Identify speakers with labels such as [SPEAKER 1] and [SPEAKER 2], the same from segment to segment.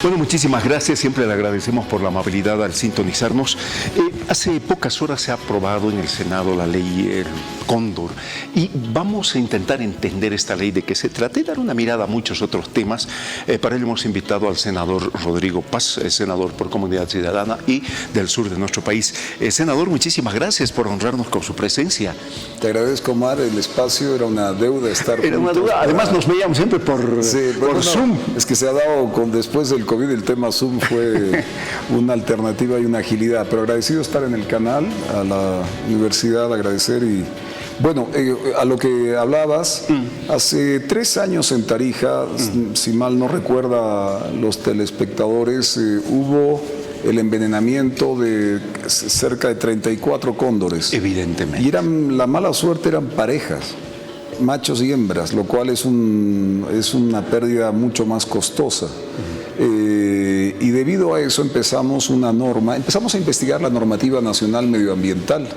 [SPEAKER 1] Bueno, muchísimas gracias. Siempre le agradecemos por la amabilidad al sintonizarnos. Hace pocas horas se ha aprobado en el Senado la ley El Cóndor y vamos a intentar entender esta ley, de qué se trata y dar una mirada a muchos otros temas. Para ello hemos invitado al senador Rodrigo Paz, senador por Comunidad Ciudadana y del sur de nuestro país. Senador, muchísimas gracias por honrarnos con su presencia.
[SPEAKER 2] Te agradezco, Omar, el espacio, era una deuda estar
[SPEAKER 1] Era una deuda, además nos veíamos siempre por Zoom.
[SPEAKER 2] Es que se ha dado después del COVID, el tema Zoom fue una alternativa y una agilidad, pero agradecido estar en el canal, a la universidad, agradecer y bueno, a lo que hablabas, hace 3 años en Tarija, si mal no recuerda los telespectadores, hubo el envenenamiento de cerca de 34 cóndores.
[SPEAKER 1] Evidentemente.
[SPEAKER 2] Y la mala suerte eran parejas, machos y hembras, lo cual es una pérdida mucho más costosa. Y debido a eso empezamos a investigar la normativa nacional medioambiental,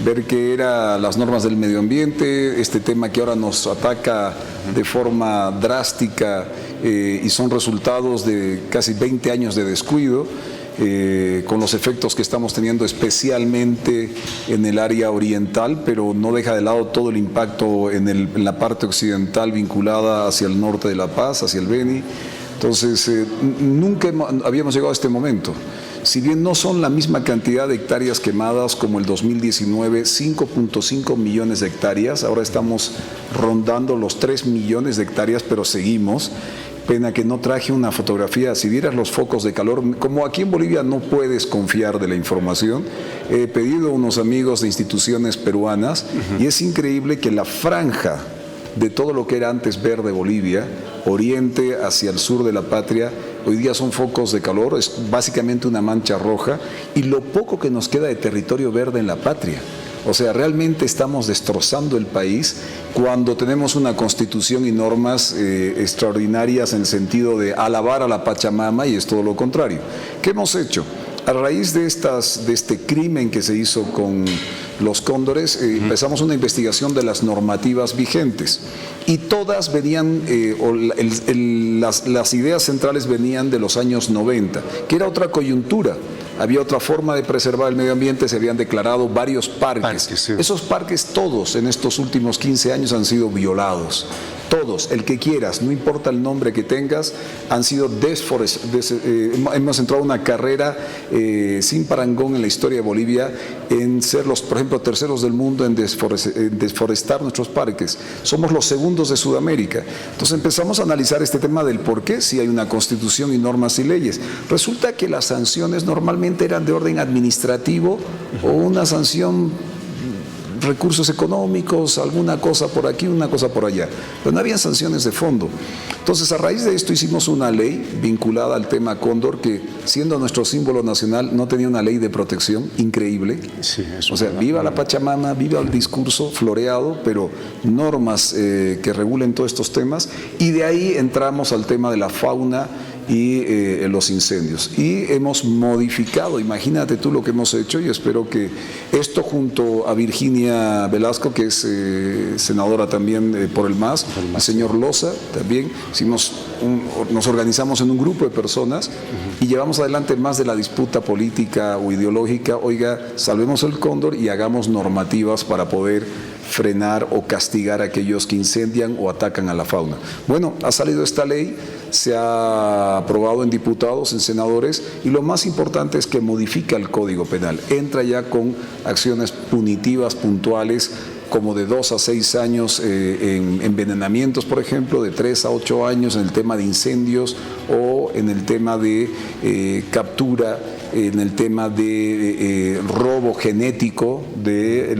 [SPEAKER 2] ver qué eran las normas del medio ambiente, este tema que ahora nos ataca de forma drástica y son resultados de casi 20 años de descuido. Con los efectos que estamos teniendo especialmente en el área oriental, pero no deja de lado todo el impacto en la parte occidental vinculada hacia el norte de La Paz, hacia el Beni. Entonces, nunca habíamos llegado a este momento. Si bien no son la misma cantidad de hectáreas quemadas como el 2019, 5.5 millones de hectáreas, ahora estamos rondando los 3 millones de hectáreas, pero seguimos. Pena que no traje una fotografía. Si vieras los focos de calor, como aquí en Bolivia no puedes confiar de la información, he pedido a unos amigos de instituciones peruanas y es increíble que la franja de todo lo que era antes verde Bolivia, oriente hacia el sur de la patria, hoy día son focos de calor, es básicamente una mancha roja y lo poco que nos queda de territorio verde en la patria. O sea, realmente estamos destrozando el país cuando tenemos una constitución y normas extraordinarias en el sentido de alabar a la Pachamama, y es todo lo contrario. ¿Qué hemos hecho? A raíz de este crimen que se hizo con los cóndores, empezamos una investigación de las normativas vigentes y todas venían, las ideas centrales venían de los años 90, que era otra coyuntura. Había otra forma de preservar el medio ambiente, se habían declarado varios parques. Sí. Esos parques todos en estos últimos 15 años han sido violados. Todos, el que quieras, no importa el nombre que tengas, han sido hemos entrado a una carrera sin parangón en la historia de Bolivia en ser por ejemplo, terceros del mundo en desforestar nuestros parques. Somos los segundos de Sudamérica. Entonces empezamos a analizar este tema del por qué, si hay una constitución y normas y leyes. Resulta que las sanciones normalmente eran de orden administrativo o una sanción, recursos económicos, alguna cosa por aquí, una cosa por allá, pero no había sanciones de fondo. Entonces, a raíz de esto hicimos una ley vinculada al tema cóndor que, siendo nuestro símbolo nacional, no tenía una ley de protección, increíble. Sí, o sea, viva la Pachamama, viva el discurso floreado, pero normas que regulen todos estos temas, y de ahí entramos al tema de la fauna y los incendios. Y hemos modificado, imagínate tú lo que hemos hecho, y espero que esto junto a Virginia Velasco, que es senadora también por el MAS, el señor Loza también, nos organizamos en un grupo de personas y llevamos adelante más de la disputa política o ideológica. Oiga, salvemos el cóndor y hagamos normativas para poder frenar o castigar a aquellos que incendian o atacan a la fauna. Bueno, ha salido esta ley, se ha aprobado en diputados, en senadores, y lo más importante es que modifica el Código Penal, entra ya con acciones punitivas puntuales como de 2 a 6 años en envenenamientos, por ejemplo, de 3 a 8 años en el tema de incendios o en el tema de captura, en el tema de robo genético de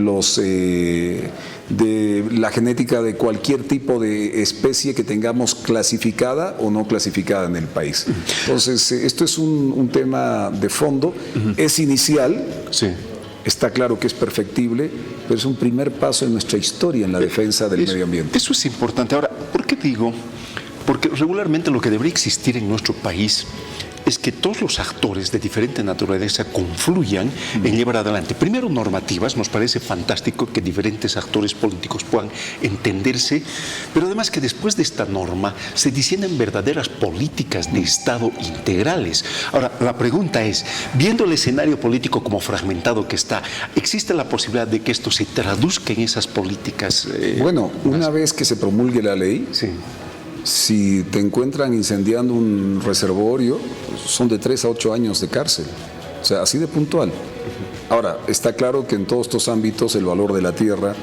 [SPEAKER 2] la genética de cualquier tipo de especie que tengamos clasificada o no clasificada en el país. Entonces, esto es un tema de fondo, es inicial. Sí. Está claro que es perfectible, pero es un primer paso en nuestra historia en la defensa del medio ambiente.
[SPEAKER 1] Eso es importante. Ahora, ¿por qué digo? Porque regularmente lo que debería existir en nuestro país es que todos los actores de diferente naturaleza confluyan en llevar adelante, primero, normativas. Nos parece fantástico que diferentes actores políticos puedan entenderse, pero además que después de esta norma se diseñen verdaderas políticas de Estado integrales. Ahora, la pregunta es, viendo el escenario político como fragmentado que está, ¿existe la posibilidad de que esto se traduzca en esas políticas?
[SPEAKER 2] Bueno, una vez que se promulgue la ley,
[SPEAKER 1] sí,
[SPEAKER 2] si te encuentran incendiando un reservorio, son de 3 a 8 años de cárcel. O sea, así de puntual. Ahora, está claro que en todos estos ámbitos el valor de la tierra,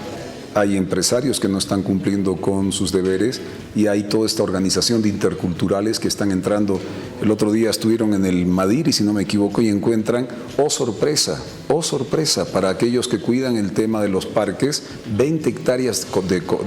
[SPEAKER 2] hay empresarios que no están cumpliendo con sus deberes y hay toda esta organización de interculturales que están entrando. El otro día estuvieron en el Madiri, si no me equivoco, y encuentran, oh sorpresa, para aquellos que cuidan el tema de los parques, 20 hectáreas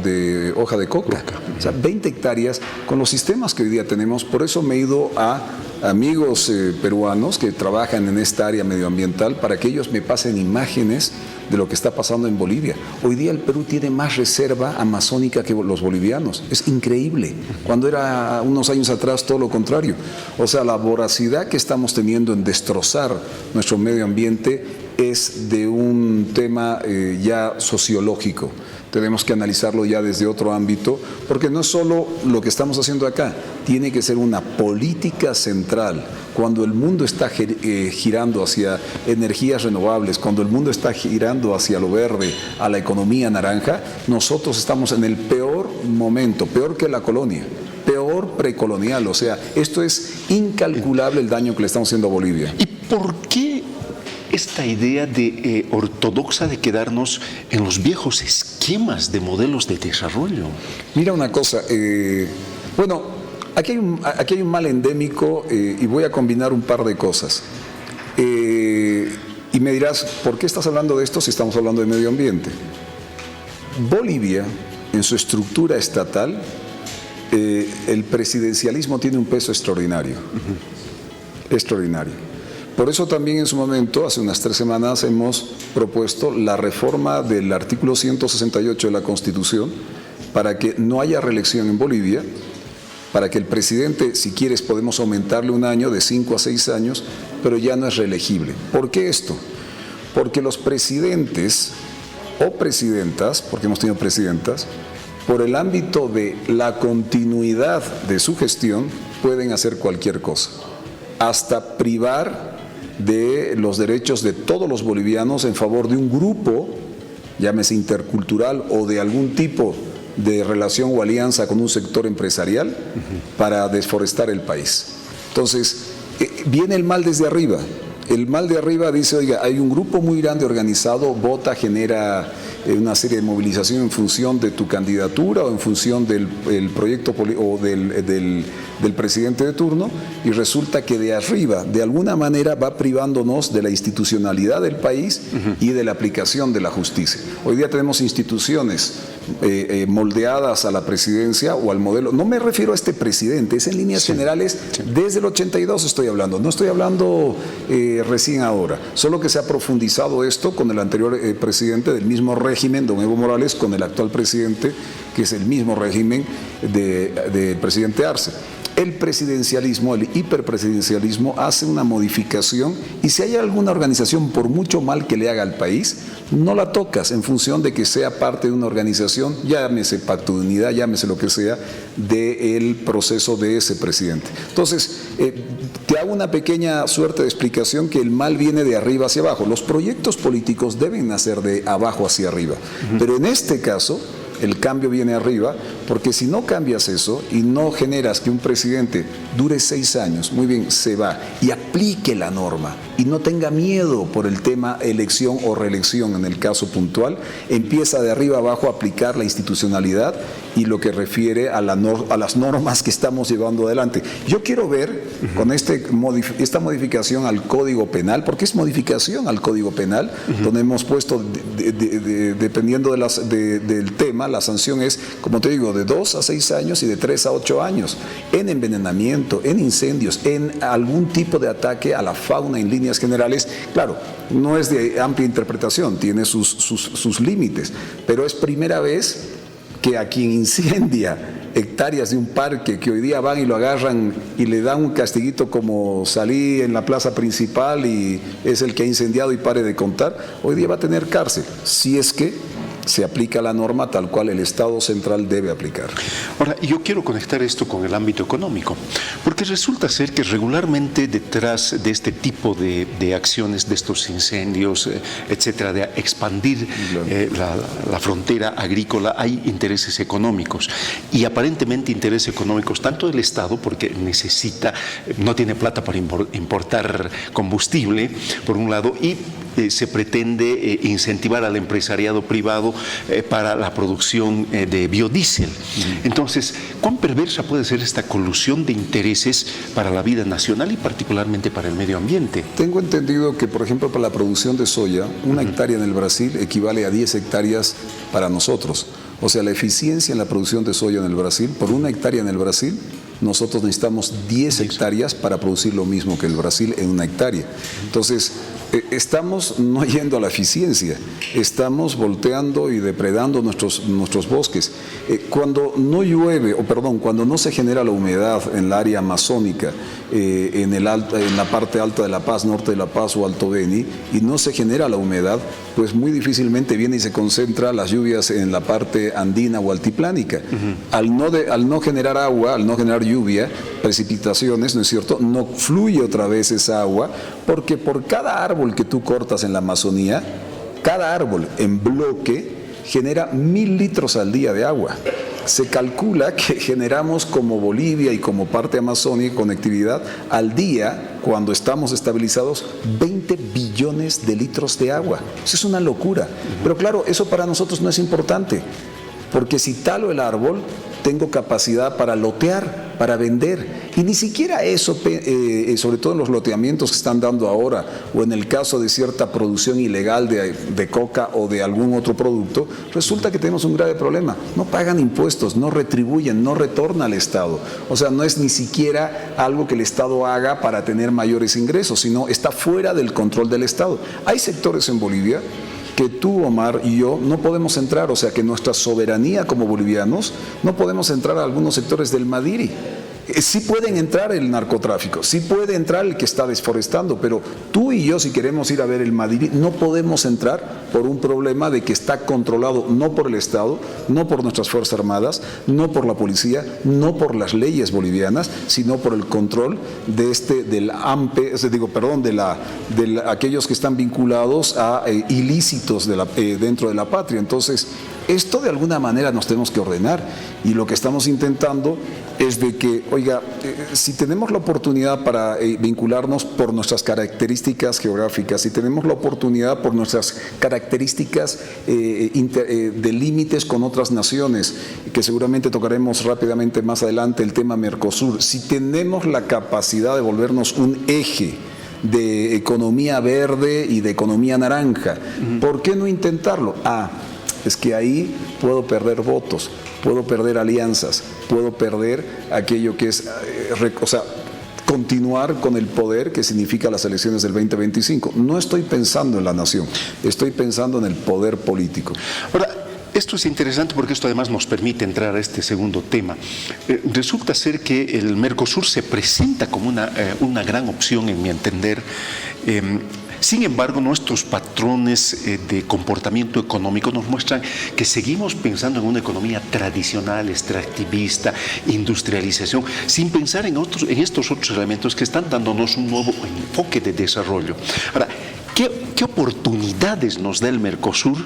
[SPEAKER 2] de hoja de coca. O sea, 20 hectáreas con los sistemas que hoy día tenemos. Por eso me he ido a amigos peruanos que trabajan en esta área medioambiental para que ellos me pasen imágenes de lo que está pasando en Bolivia. Hoy día el Perú tiene más reserva amazónica que los bolivianos. Es increíble. Cuando era unos años atrás todo lo contrario. O sea, la voracidad que estamos teniendo en destrozar nuestro medio ambiente es de un tema ya sociológico. Tenemos que analizarlo ya desde otro ámbito, porque no es solo lo que estamos haciendo acá, tiene que ser una política central. Cuando el mundo está girando hacia energías renovables, cuando el mundo está girando hacia lo verde, a la economía naranja, nosotros estamos en el peor momento, peor que la colonia, peor precolonial. O sea, esto es incalculable el daño que le estamos haciendo a Bolivia.
[SPEAKER 1] ¿Y por qué esta idea ortodoxa de quedarnos en los viejos esquemas de modelos de desarrollo?
[SPEAKER 2] Mira una cosa, bueno, aquí hay un mal endémico y voy a combinar un par de cosas. Y me dirás, ¿por qué estás hablando de esto si estamos hablando de medio ambiente? Bolivia, en su estructura estatal, el presidencialismo tiene un peso extraordinario. Extraordinario. Por eso también en su momento, hace unas 3 semanas, hemos propuesto la reforma del artículo 168 de la Constitución para que no haya reelección en Bolivia, para que el presidente, si quieres, podemos aumentarle un año de 5 a 6 años, pero ya no es reelegible. ¿Por qué esto? Porque los presidentes o presidentas, porque hemos tenido presidentas, por el ámbito de la continuidad de su gestión, pueden hacer cualquier cosa, hasta privar de los derechos de todos los bolivianos en favor de un grupo, llámese intercultural o de algún tipo de relación o alianza con un sector empresarial para desforestar el país. Entonces, viene el mal desde arriba. El mal de arriba dice, oiga, hay un grupo muy grande organizado, vota, genera una serie de movilización en función de tu candidatura o en función del proyecto o del presidente de turno, y resulta que de arriba, de alguna manera, va privándonos de la institucionalidad del país y de la aplicación de la justicia. Hoy día tenemos instituciones moldeadas a la presidencia o al modelo. No me refiero a este presidente, es en líneas generales, desde el 82 estoy hablando, no estoy hablando recién ahora, solo que se ha profundizado esto con el anterior presidente del mismo régimen, don Evo Morales, con el actual presidente, que es el mismo régimen del presidente Arce. El presidencialismo, el hiperpresidencialismo hace una modificación, y si hay alguna organización, por mucho mal que le haga al país, no la tocas en función de que sea parte de una organización, llámese pacto de unidad, llámese lo que sea, del proceso de ese presidente. Entonces, te hago una pequeña suerte de explicación que el mal viene de arriba hacia abajo. Los proyectos políticos deben nacer de abajo hacia arriba, pero en este caso el cambio viene arriba, porque si no cambias eso y no generas que un presidente dure 6 años, muy bien, se va y aplique la norma y no tenga miedo por el tema elección o reelección en el caso puntual, empieza de arriba abajo a aplicar la institucionalidad y lo que refiere a las normas que estamos llevando adelante. Yo quiero ver con esta modificación al Código Penal, porque es modificación al Código Penal, donde hemos puesto, dependiendo del tema, la sanción es, como te digo, de 2 a 6 años y de 3 a 8 años, en envenenamiento, en incendios, en algún tipo de ataque a la fauna en líneas generales. Claro, no es de amplia interpretación, tiene sus límites, pero es primera vez que a quien incendia hectáreas de un parque que hoy día van y lo agarran y le dan un castiguito como salí en la plaza principal y es el que ha incendiado y pare de contar, hoy día va a tener cárcel, si es que se aplica la norma tal cual el Estado central debe aplicar.
[SPEAKER 1] Ahora, yo quiero conectar esto con el ámbito económico, porque resulta ser que regularmente detrás de este tipo de acciones, de estos incendios, etcétera, de expandir la frontera agrícola, hay intereses económicos y aparentemente intereses económicos tanto del Estado, porque no tiene plata para importar combustible, por un lado, y se pretende incentivar al empresariado privado para la producción de biodiesel. Entonces, ¿cuán perversa puede ser esta colusión de intereses para la vida nacional y particularmente para el medio ambiente?
[SPEAKER 2] Tengo entendido que, por ejemplo, para la producción de soya, una hectárea en el Brasil equivale a 10 hectáreas para nosotros. O sea, la eficiencia en la producción de soya en el Brasil, por una hectárea en el Brasil, nosotros necesitamos 10 hectáreas para producir lo mismo que el Brasil en una hectárea. Entonces, estamos no yendo a la eficiencia, estamos volteando y depredando nuestros bosques. Cuando no se genera la humedad en el área amazónica, en la parte alta de La Paz, norte de La Paz o Alto Beni, y no se genera la humedad, pues muy difícilmente viene y se concentra las lluvias en la parte andina o altiplánica. Al no generar agua, al no generar lluvia, precipitaciones, ¿no es cierto?, no fluye otra vez esa agua, porque por cada árbol que tú cortas en la Amazonía, cada árbol en bloque genera 1000 litros al día de agua. Se calcula que generamos como Bolivia y como parte amazónica conectividad al día, cuando estamos estabilizados, 20 billones de litros de agua. Eso es una locura. Pero claro, eso para nosotros no es importante, porque si talo el árbol, tengo capacidad para lotear, para vender. Y ni siquiera eso, sobre todo en los loteamientos que están dando ahora, o en el caso de cierta producción ilegal de coca o de algún otro producto, resulta que tenemos un grave problema. No pagan impuestos, no retribuyen, no retorna al Estado. O sea, no es ni siquiera algo que el Estado haga para tener mayores ingresos, sino está fuera del control del Estado. Hay sectores en Bolivia que tú, Omar, y yo no podemos entrar, o sea que nuestra soberanía como bolivianos no podemos entrar a algunos sectores del Madiri. Sí pueden entrar el narcotráfico, sí puede entrar el que está desforestando, pero tú y yo, si queremos ir a ver el Madiri, no podemos entrar por un problema de que está controlado no por el Estado, no por nuestras Fuerzas Armadas, no por la policía, no por las leyes bolivianas, sino por el control del AMPE, de aquellos que están vinculados a ilícitos dentro de la patria. Entonces, esto de alguna manera nos tenemos que ordenar, y lo que estamos intentando es de que, oiga, si tenemos la oportunidad para vincularnos por nuestras características geográficas, si tenemos la oportunidad por nuestras características de límites con otras naciones, que seguramente tocaremos rápidamente más adelante el tema Mercosur, si tenemos la capacidad de volvernos un eje de economía verde y de economía naranja, ¿por qué no intentarlo? Es que ahí puedo perder votos, puedo perder alianzas, puedo perder aquello que es, continuar con el poder que significa las elecciones del 2025. No estoy pensando en la nación, estoy pensando en el poder político.
[SPEAKER 1] Ahora, esto es interesante porque esto además nos permite entrar a este segundo tema. Resulta ser que el Mercosur se presenta como una gran opción, en mi entender. Sin embargo, nuestros patrones de comportamiento económico nos muestran que seguimos pensando en una economía tradicional, extractivista, industrialización, sin pensar en estos otros elementos que están dándonos un nuevo enfoque de desarrollo. Ahora, ¿qué oportunidades nos da el Mercosur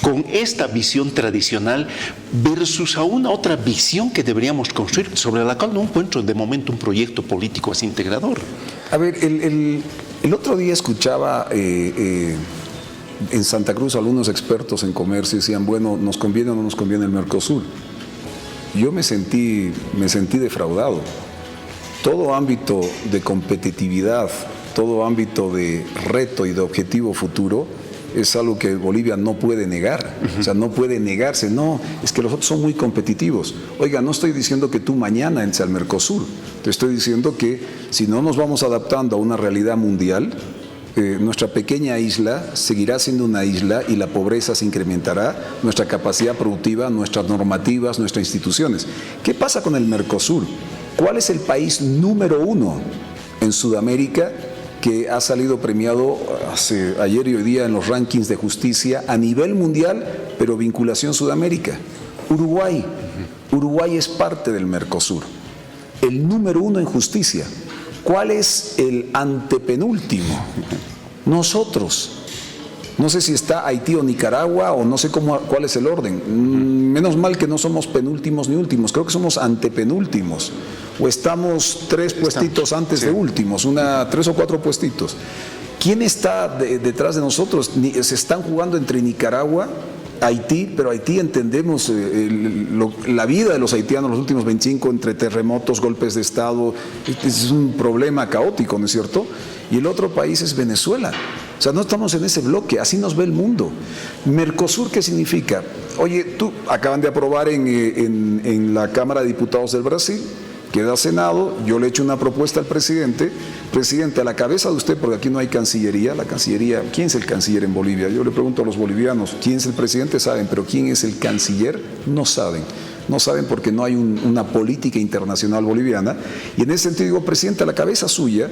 [SPEAKER 1] con esta visión tradicional versus a una otra visión que deberíamos construir, sobre la cual no encuentro de momento un proyecto político así integrador?
[SPEAKER 2] A ver, el otro día escuchaba en Santa Cruz algunos expertos en comercio decían, bueno, ¿nos conviene o no nos conviene el Mercosur? Yo me sentí defraudado. Todo ámbito de competitividad, todo ámbito de reto y de objetivo futuro es algo que Bolivia no puede negar, o sea, no puede negarse, no, es que los otros son muy competitivos. Oiga, no estoy diciendo que tú mañana entres al Mercosur, te estoy diciendo que si no nos vamos adaptando a una realidad mundial, nuestra pequeña isla seguirá siendo una isla y la pobreza se incrementará, nuestra capacidad productiva, nuestras normativas, nuestras instituciones. ¿Qué pasa con el Mercosur? ¿Cuál es el país número 1 en Sudamérica que ha salido premiado ayer y hoy día en los rankings de justicia a nivel mundial, pero vinculación Sudamérica? Uruguay. Uruguay es parte del Mercosur. El número 1 en justicia. ¿Cuál es el antepenúltimo? Nosotros. No sé si está Haití o Nicaragua o no sé cuál es el orden. Menos mal que no somos penúltimos ni últimos, creo que somos antepenúltimos. O estamos 3 puestitos antes de últimos, 3 o 4 puestitos. ¿Quién está detrás de nosotros? Se están jugando entre Nicaragua, Haití, pero Haití entendemos la vida de los haitianos los últimos 25 entre terremotos, golpes de Estado, es un problema caótico, ¿no es cierto? Y el otro país es Venezuela. O sea, no estamos en ese bloque, así nos ve el mundo. Mercosur, ¿qué significa? Oye, tú acaban de aprobar en la Cámara de Diputados del Brasil, queda Senado, yo le he hecho una propuesta al presidente, a la cabeza de usted, porque aquí no hay cancillería, la cancillería, ¿quién es el canciller en Bolivia? Yo le pregunto a los bolivianos, ¿quién es el presidente? Saben, pero ¿quién es el canciller? No saben. No saben porque no hay una política internacional boliviana. Y en ese sentido digo, presidente, a la cabeza suya,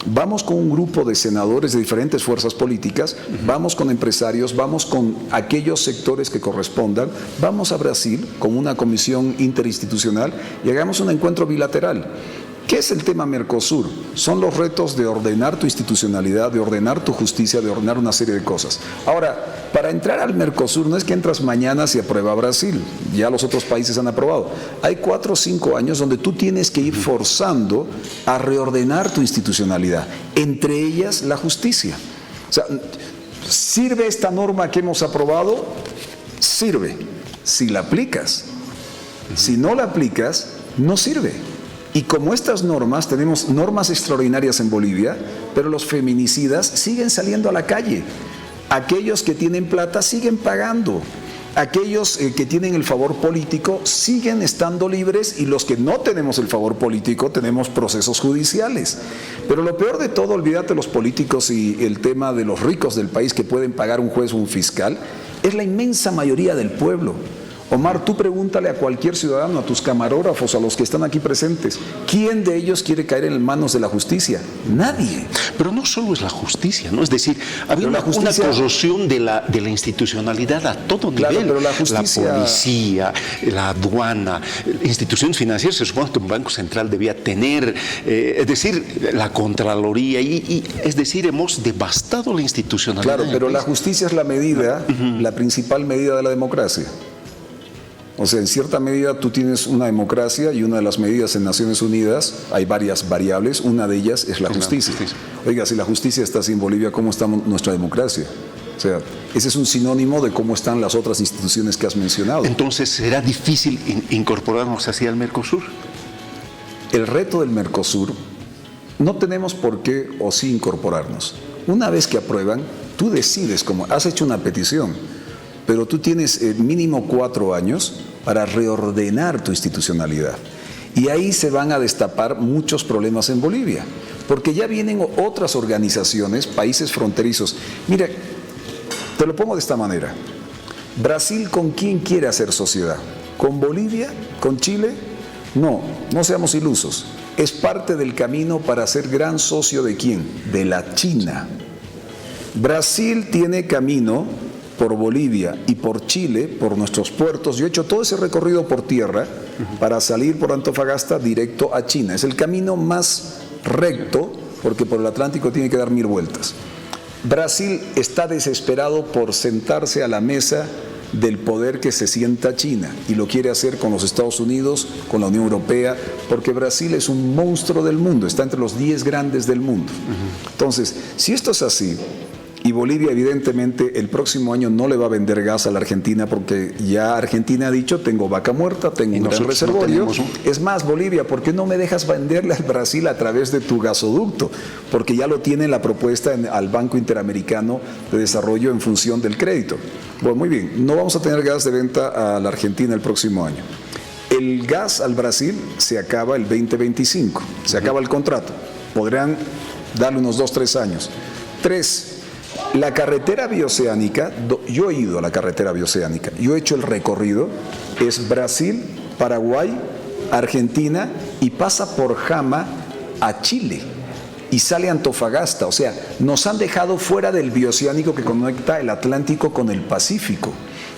[SPEAKER 2] vamos con un grupo de senadores de diferentes fuerzas políticas, vamos con empresarios, vamos con aquellos sectores que correspondan, vamos a Brasil con una comisión interinstitucional y hagamos un encuentro bilateral. ¿Qué es el tema Mercosur? Son los retos de ordenar tu institucionalidad, de ordenar tu justicia, de ordenar una serie de cosas. Ahora, para entrar al Mercosur no es que entras mañana si aprueba Brasil, ya los otros países han aprobado. Hay 4 o 5 años donde tú tienes que ir forzando a reordenar tu institucionalidad, entre ellas la justicia. O sea, ¿sirve esta norma que hemos aprobado? Sirve, si la aplicas. Si no la aplicas, no sirve. Y como estas normas, tenemos normas extraordinarias en Bolivia, pero los feminicidas siguen saliendo a la calle. Aquellos que tienen plata siguen pagando. Aquellos que tienen el favor político siguen estando libres y los que no tenemos el favor político tenemos procesos judiciales. Pero lo peor de todo, olvídate los políticos y el tema de los ricos del país que pueden pagar un juez o un fiscal, es la inmensa mayoría del pueblo. Omar, tú pregúntale a cualquier ciudadano, a tus camarógrafos, a los que están aquí presentes, ¿quién de ellos quiere caer en manos de la justicia? Nadie.
[SPEAKER 1] Pero no solo es la justicia, ¿no? Es decir, había una corrosión de la institucionalidad a todo nivel.
[SPEAKER 2] Pero la justicia...
[SPEAKER 1] La policía, la aduana, instituciones financieras, se supone que un banco central debía tener, es decir, la Contraloría, es decir, hemos devastado la institucionalidad.
[SPEAKER 2] Claro, pero la justicia es la medida, la principal medida de la democracia. O sea, en cierta medida tú tienes una democracia y una de las medidas en Naciones Unidas, hay varias variables, una de ellas es la justicia. Oiga, si la justicia está así en Bolivia, ¿cómo está nuestra democracia? O sea, ese es un sinónimo de cómo están las otras instituciones que has mencionado.
[SPEAKER 1] Entonces, ¿será difícil incorporarnos hacia el Mercosur?
[SPEAKER 2] El reto del Mercosur, no tenemos por qué o sí incorporarnos. Una vez que aprueban, tú decides, como has hecho una petición, pero tú tienes mínimo 4 años para reordenar tu institucionalidad. Y ahí se van a destapar muchos problemas en Bolivia, porque ya vienen otras organizaciones, países fronterizos. Mire, te lo pongo de esta manera. Brasil, ¿con quién quiere hacer sociedad? ¿Con Bolivia? ¿Con Chile? No, no seamos ilusos. Es parte del camino para ser gran socio ¿de quién? De la China. Brasil tiene camino por Bolivia y por Chile, por nuestros puertos. Yo he hecho todo ese recorrido por tierra para salir por Antofagasta directo a China. Es el camino más recto porque por el Atlántico tiene que dar 1000 vueltas. Brasil está desesperado por sentarse a la mesa del poder que se sienta China y lo quiere hacer con los Estados Unidos, con la Unión Europea, porque Brasil es un monstruo del mundo, está entre los 10 grandes del mundo. Entonces, si esto es así, y Bolivia evidentemente el próximo año no le va a vender gas a la Argentina porque ya Argentina ha dicho, tengo vaca muerta, tengo un gran reservorio. Es más, Bolivia, ¿por qué no me dejas venderle al Brasil a través de tu gasoducto? Porque ya lo tiene la propuesta al Banco Interamericano de Desarrollo en función del crédito. Bueno, muy bien, no vamos a tener gas de venta a la Argentina el próximo año. El gas al Brasil se acaba el 2025, se acaba el contrato. Podrán darle unos 2 o 3 años. 3, la carretera bioceánica, yo he ido a la carretera bioceánica, yo he hecho el recorrido, es Brasil, Paraguay, Argentina y pasa por Jama a Chile y sale a Antofagasta. O sea, nos han dejado fuera del bioceánico que conecta el Atlántico con el Pacífico.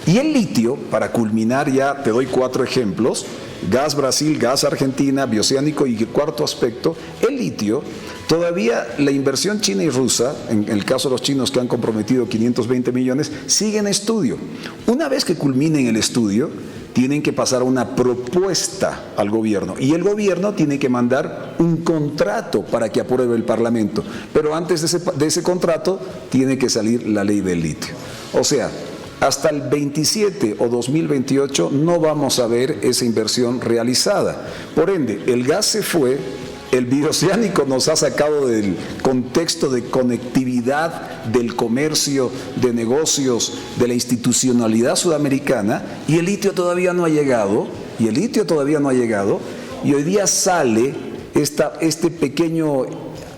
[SPEAKER 2] Y el litio, para culminar ya te doy 4 ejemplos, gas Brasil, gas Argentina, bioceánico y cuarto aspecto, el litio, todavía la inversión china y rusa, en el caso de los chinos que han comprometido 520 millones, sigue en estudio. Una vez que culminen el estudio, tienen que pasar una propuesta al gobierno y el gobierno tiene que mandar un contrato para que apruebe el Parlamento. Pero antes de ese contrato tiene que salir la ley del litio. O sea, hasta el 27 o 2028 no vamos a ver esa inversión realizada. Por ende, el gas se fue, el bioceánico nos ha sacado del contexto de conectividad, del comercio, de negocios, de la institucionalidad sudamericana, y el litio todavía no ha llegado, y hoy día sale este pequeño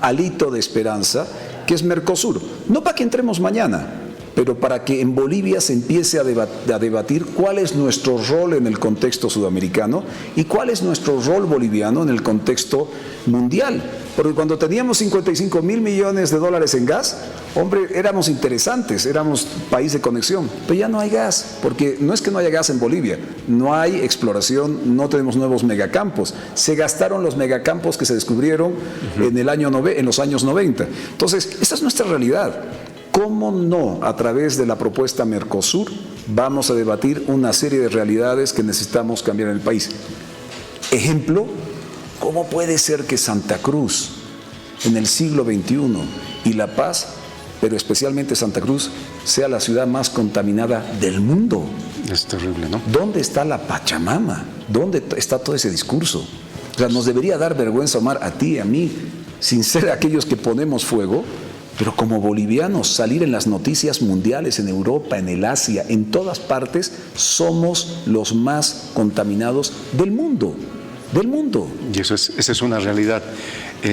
[SPEAKER 2] alito de esperanza que es Mercosur. No para que entremos mañana, pero para que en Bolivia se empiece a debatir cuál es nuestro rol en el contexto sudamericano y cuál es nuestro rol boliviano en el contexto mundial. Porque cuando teníamos 55 mil millones de dólares en gas, hombre, éramos interesantes, éramos país de conexión, pero ya no hay gas, porque no es que no haya gas en Bolivia, no hay exploración, no tenemos nuevos megacampos, se gastaron los megacampos que se descubrieron en los años 90. Entonces, esa es nuestra realidad. ¿Cómo no, a través de la propuesta Mercosur, vamos a debatir una serie de realidades que necesitamos cambiar en el país? Ejemplo, ¿cómo puede ser que Santa Cruz, en el siglo XXI, y La Paz, pero especialmente Santa Cruz, sea la ciudad más contaminada del mundo?
[SPEAKER 1] Es terrible, ¿no?
[SPEAKER 2] ¿Dónde está la Pachamama? ¿Dónde está todo ese discurso? O sea, nos debería dar vergüenza, Omar, a ti, a mí, sin ser aquellos que ponemos fuego, pero como bolivianos, salir en las noticias mundiales, en Europa, en el Asia, en todas partes, somos los más contaminados del mundo.
[SPEAKER 1] Y esa es una realidad.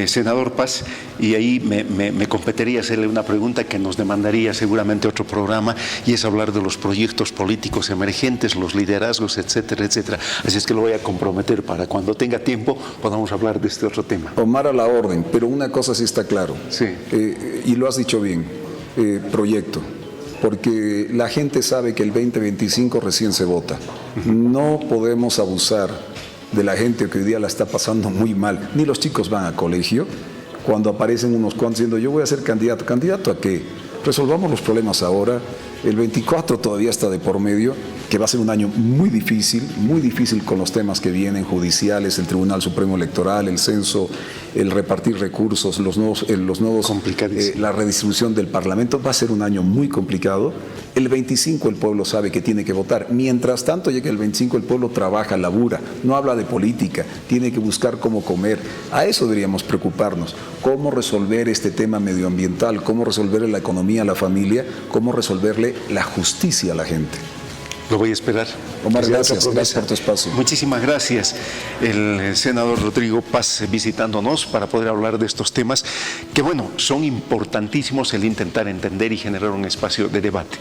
[SPEAKER 1] Senador Paz, y ahí me competiría hacerle una pregunta que nos demandaría seguramente otro programa, y es hablar de los proyectos políticos emergentes, los liderazgos, etcétera, etcétera. Así es que lo voy a comprometer para cuando tenga tiempo podamos hablar de este otro tema.
[SPEAKER 2] Omar, a la orden, pero una cosa sí está claro,
[SPEAKER 1] sí.
[SPEAKER 2] Y lo has dicho bien, proyecto. Porque la gente sabe que el 2025 recién se vota. No podemos abusar de la gente que hoy día la está pasando muy mal. Ni los chicos van a colegio. Cuando aparecen unos cuantos diciendo yo voy a ser candidato. ¿Candidato a qué? Resolvamos los problemas ahora. El 24 todavía está de por medio, que va a ser un año muy difícil con los temas que vienen, judiciales, el Tribunal Supremo Electoral, el censo, el repartir recursos, los nuevos la redistribución del Parlamento. Va a ser un año muy complicado. El 25 el pueblo sabe que tiene que votar. Mientras tanto, llega el 25, el pueblo trabaja, labura, no habla de política, tiene que buscar cómo comer. A eso deberíamos preocuparnos. Cómo resolver este tema medioambiental, cómo resolverle la economía a la familia, cómo resolverle la justicia a la gente.
[SPEAKER 1] Lo voy a esperar.
[SPEAKER 2] Omar, gracias por tu espacio.
[SPEAKER 1] Muchísimas gracias. El senador Rodrigo Paz visitándonos para poder hablar de estos temas que, bueno, son importantísimos el intentar entender y generar un espacio de debate.